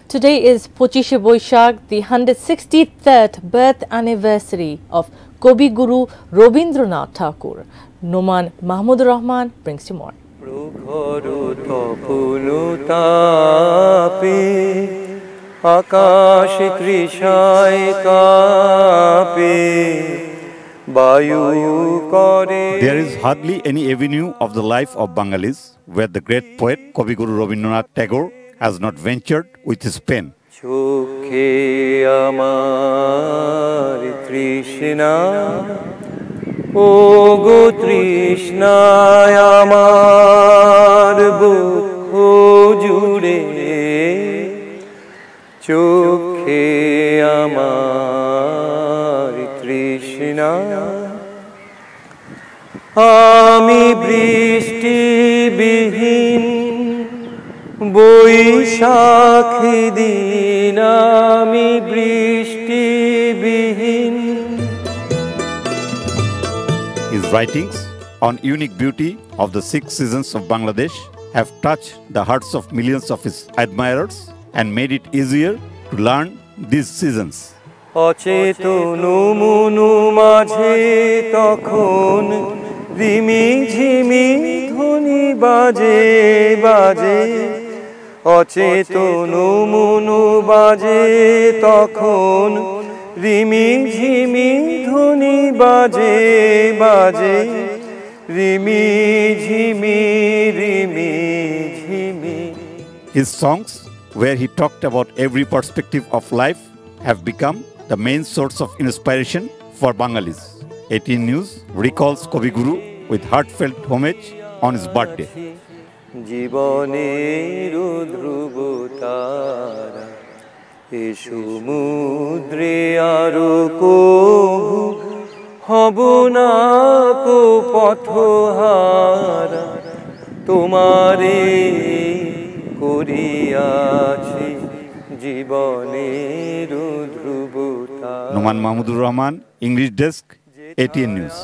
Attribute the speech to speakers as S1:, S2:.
S1: Today is Pochishe Boishakh, the 163rd birth anniversary of Kobi Guru Robindranath Tagore. Noman Mahmud Rahman brings you more.
S2: There is hardly any avenue of the life of Bengalis where the great poet Kobi Guru Robindranath Tagore has not ventured with his pen.
S3: চোখে আমার তৃষ্ণা ও গো তৃষ্ণায় আমার বুক জুড়ে চোখে আমার তৃষ্ণা আমি বৃষ্টিবিহীন বৈশাখী দিন আমি বৃষ্টিবিহীন.
S2: His writings on unique beauty of the 6 seasons of Bangladesh have touched the hearts of millions of his admirers and made it easier to learn these seasons.
S3: অচেতন মনু মাঝে তখন রিমি ঝিমি ধ্বনি বাজে বাজে অচেতন মনু বাজে তখন রিমি ঝিমি ধ্বনি বাজে বাজে রিমি ঝিমি রিমি ঝিমি.
S2: His songs, where he talked about every perspective of life, have become the main source of inspiration for Bengalis. 18 News recalls Kobi Guru with heartfelt homage on his birthday.
S3: জীবনের ধ্রুব তারা এ সমুদ্রে আরো কবু হব না কো পথহারা তোমারে করিয়াছি জীবনের ধ্রুব তারা.
S2: Noman Mahmud Rahman, English Desk, ATN News.